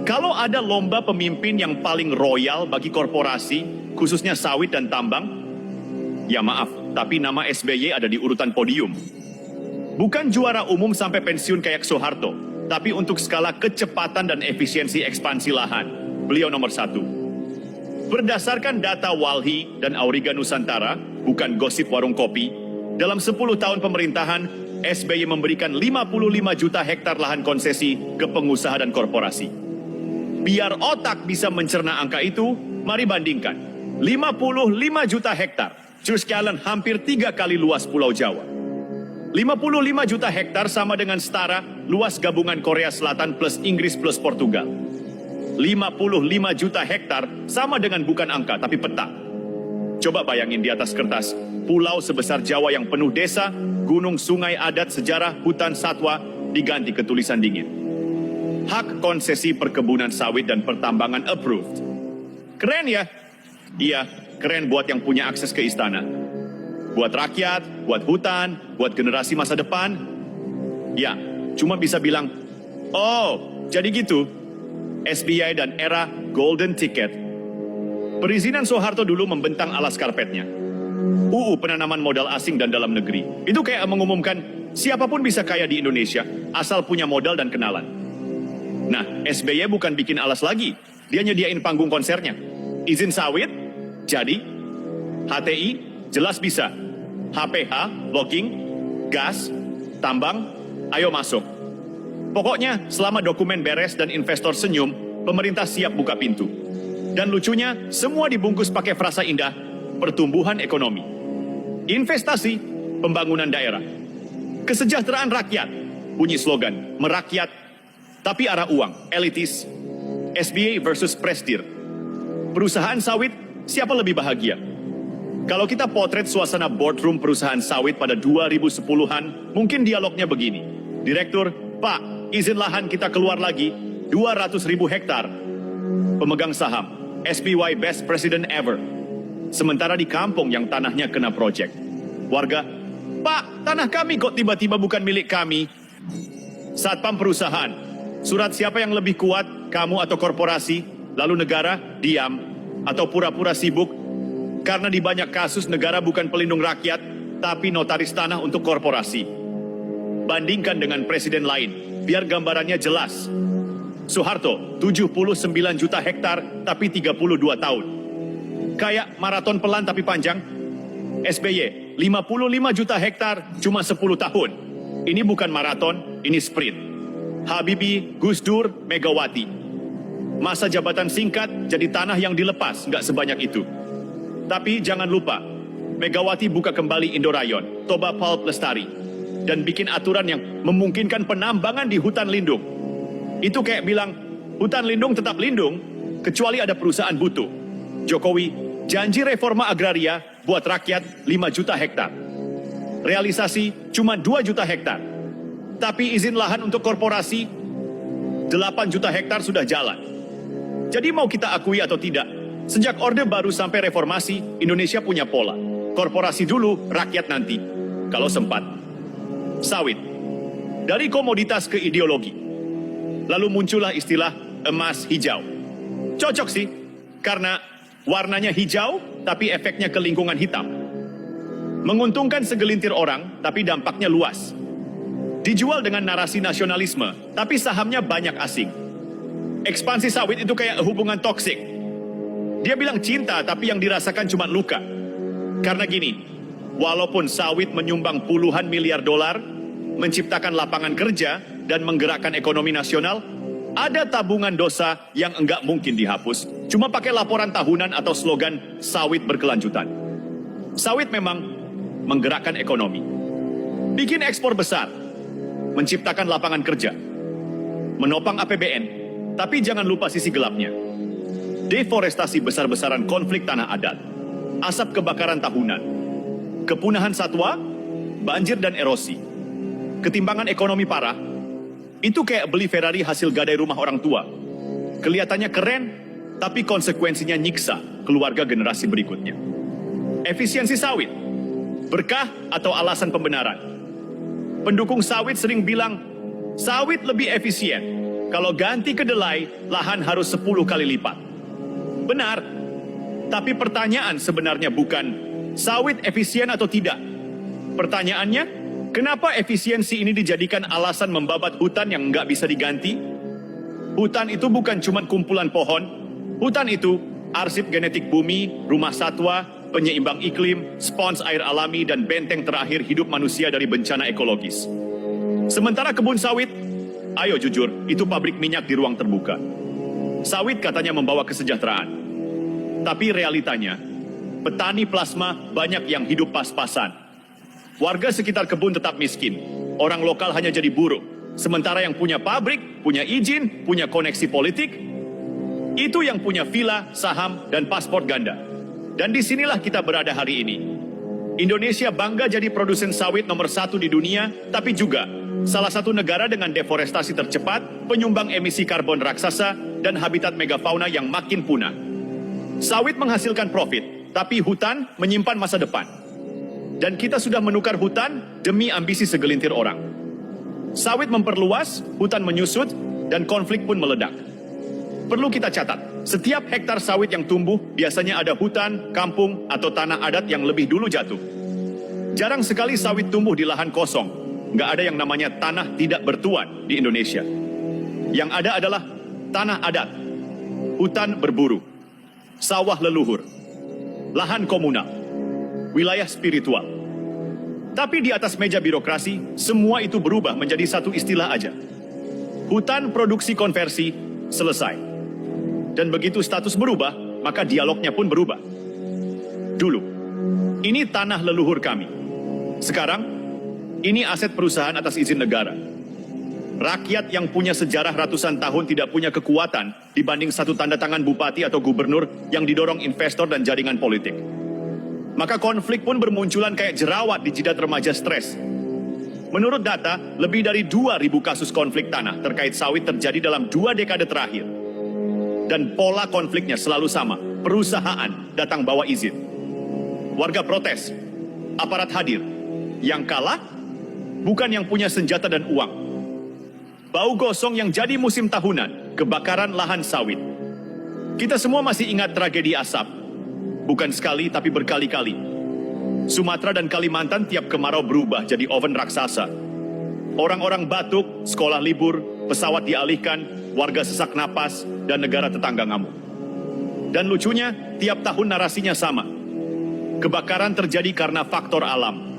Kalau ada lomba pemimpin yang paling royal bagi korporasi, khususnya sawit dan tambang, ya maaf, tapi nama SBY ada di urutan podium. Bukan juara umum sampai pensiun kayak Soeharto, tapi untuk skala kecepatan dan efisiensi ekspansi lahan, beliau nomor 1. Berdasarkan data Walhi dan Auriga Nusantara, bukan gosip warung kopi, dalam 10 tahun pemerintahan, SBY memberikan 55 juta hektar lahan konsesi ke pengusaha dan korporasi. Biar otak bisa mencerna angka itu, mari bandingkan. 55 juta hektar, sekalian hampir 3 kali luas Pulau Jawa. 55 juta hektar sama dengan setara luas gabungan Korea Selatan plus Inggris plus Portugal. 55 juta hektar sama dengan bukan angka tapi peta. Coba bayangin di atas kertas, pulau sebesar Jawa yang penuh desa, gunung, sungai, adat, sejarah, hutan, satwa, diganti ke tulisan dingin. Hak konsesi perkebunan sawit dan pertambangan approved. Keren ya? Iya, keren buat yang punya akses ke istana. Buat rakyat, buat hutan, buat generasi masa depan. Ya, cuma bisa bilang, oh, jadi gitu. SBY dan era Golden Ticket. Perizinan Soeharto dulu membentang alas karpetnya. UU penanaman modal asing dan dalam negeri. Itu kayak mengumumkan, siapapun bisa kaya di Indonesia, asal punya modal dan kenalan. Nah, SBY bukan bikin alas lagi. Dia nyediain panggung konsernya. Izin sawit? Jadi. HTI? Jelas bisa. HPH? Logging? Gas? Tambang? Ayo masuk. Pokoknya, selama dokumen beres dan investor senyum, pemerintah siap buka pintu. Dan lucunya, semua dibungkus pakai frasa indah, pertumbuhan ekonomi. Investasi, pembangunan daerah. Kesejahteraan rakyat, bunyi slogan, merakyat, tapi arah uang, elitis. SBY versus Prestir. Perusahaan sawit, siapa lebih bahagia? Kalau kita potret suasana boardroom perusahaan sawit pada 2010-an, mungkin dialognya begini. Direktur, Pak, izin lahan kita keluar lagi, 200.000 hektar. Pemegang saham, SBY Best President Ever. Sementara di kampung yang tanahnya kena proyek. Warga, Pak, tanah kami kok tiba-tiba bukan milik kami. Satpam perusahaan, surat siapa yang lebih kuat, kamu atau korporasi, lalu negara, diam, atau pura-pura sibuk, karena di banyak kasus negara bukan pelindung rakyat, tapi notaris tanah untuk korporasi. Bandingkan dengan presiden lain, biar gambarannya jelas. Soeharto, 79 juta hektar, tapi 32 tahun. Kayak maraton pelan tapi panjang. SBY, 55 juta hektar, cuma 10 tahun. Ini bukan maraton, ini sprint. Habibie, Gus Dur, Megawati. Masa jabatan singkat, jadi tanah yang dilepas, nggak sebanyak itu. Tapi jangan lupa, Megawati buka kembali Indorayon, Toba Pulp Lestari, dan bikin aturan yang memungkinkan penambangan di hutan lindung. Itu kayak bilang, hutan lindung tetap lindung, kecuali ada perusahaan butuh. Jokowi, janji reforma agraria buat rakyat 5 juta hektar. Realisasi cuma 2 juta hektar. Tapi izin lahan untuk korporasi, 8 juta hektar sudah jalan. Jadi mau kita akui atau tidak, sejak Orde Baru sampai reformasi, Indonesia punya pola. Korporasi dulu, rakyat nanti. Kalau sempat. Sawit. Dari komoditas ke ideologi. Lalu muncullah istilah emas hijau. Cocok sih, karena warnanya hijau, tapi efeknya ke lingkungan hitam. Menguntungkan segelintir orang, tapi dampaknya luas. Dijual dengan narasi nasionalisme, tapi sahamnya banyak asing. Ekspansi sawit itu kayak hubungan toksik. Dia bilang cinta, tapi yang dirasakan cuma luka. Karena gini, walaupun sawit menyumbang puluhan miliar dolar, menciptakan lapangan kerja, dan menggerakkan ekonomi nasional, ada tabungan dosa yang enggak mungkin dihapus, cuma pakai laporan tahunan atau slogan sawit berkelanjutan. Sawit memang menggerakkan ekonomi. Bikin ekspor besar, menciptakan lapangan kerja, menopang APBN, tapi jangan lupa sisi gelapnya. Deforestasi besar-besaran konflik tanah adat, asap kebakaran tahunan, kepunahan satwa, banjir dan erosi, ketimbangan ekonomi parah. Itu kayak beli Ferrari hasil gadai rumah orang tua. Kelihatannya keren, tapi konsekuensinya nyiksa keluarga generasi berikutnya. Efisiensi sawit, berkah atau alasan pembenaran. Pendukung sawit sering bilang, sawit lebih efisien kalau ganti kedelai, lahan harus 10 kali lipat. Benar, tapi pertanyaan sebenarnya bukan sawit efisien atau tidak. Pertanyaannya, kenapa efisiensi ini dijadikan alasan membabat hutan yang nggak bisa diganti? Hutan itu bukan cuma kumpulan pohon. Hutan itu arsip genetik bumi, rumah satwa, penyeimbang iklim, spons air alami, dan benteng terakhir hidup manusia dari bencana ekologis. Sementara kebun sawit, ayo jujur, itu pabrik minyak di ruang terbuka. Sawit katanya membawa kesejahteraan. Tapi realitanya, petani plasma banyak yang hidup pas-pasan. Warga sekitar kebun tetap miskin. Orang lokal hanya jadi buruh. Sementara yang punya pabrik, punya izin, punya koneksi politik, itu yang punya villa, saham, dan paspor ganda. Dan disinilah kita berada hari ini. Indonesia bangga jadi produsen sawit nomor 1 di dunia, tapi juga salah satu negara dengan deforestasi tercepat, penyumbang emisi karbon raksasa, dan habitat megafauna yang makin punah. Sawit menghasilkan profit, tapi hutan menyimpan masa depan. Dan kita sudah menukar hutan demi ambisi segelintir orang. Sawit memperluas, hutan menyusut, dan konflik pun meledak. Perlu kita catat, setiap hektar sawit yang tumbuh biasanya ada hutan, kampung, atau tanah adat yang lebih dulu jatuh. Jarang sekali sawit tumbuh di lahan kosong. Nggak ada yang namanya tanah tidak bertuan di Indonesia. Yang ada adalah tanah adat, hutan berburu, sawah leluhur, lahan komunal, wilayah spiritual. Tapi di atas meja birokrasi, semua itu berubah menjadi satu istilah aja. Hutan produksi konversi selesai. Dan begitu status berubah, maka dialognya pun berubah. Dulu, ini tanah leluhur kami. Sekarang, ini aset perusahaan atas izin negara. Rakyat yang punya sejarah ratusan tahun tidak punya kekuatan dibanding satu tanda tangan bupati atau gubernur yang didorong investor dan jaringan politik. Maka konflik pun bermunculan kayak jerawat di jidat remaja stres. Menurut data, lebih dari 2.000 kasus konflik tanah terkait sawit terjadi dalam 2 dekade terakhir. Dan pola konfliknya selalu sama, perusahaan datang bawa izin. Warga protes, aparat hadir. Yang kalah, bukan yang punya senjata dan uang. Bau gosong yang jadi musim tahunan, kebakaran lahan sawit. Kita semua masih ingat tragedi Asap. Bukan sekali, tapi berkali-kali. Sumatera dan Kalimantan tiap kemarau berubah jadi oven raksasa. Orang-orang batuk, sekolah libur, pesawat dialihkan, warga sesak napas, dan negara tetangga ngamuk. Dan lucunya, tiap tahun narasinya sama. Kebakaran terjadi karena faktor alam.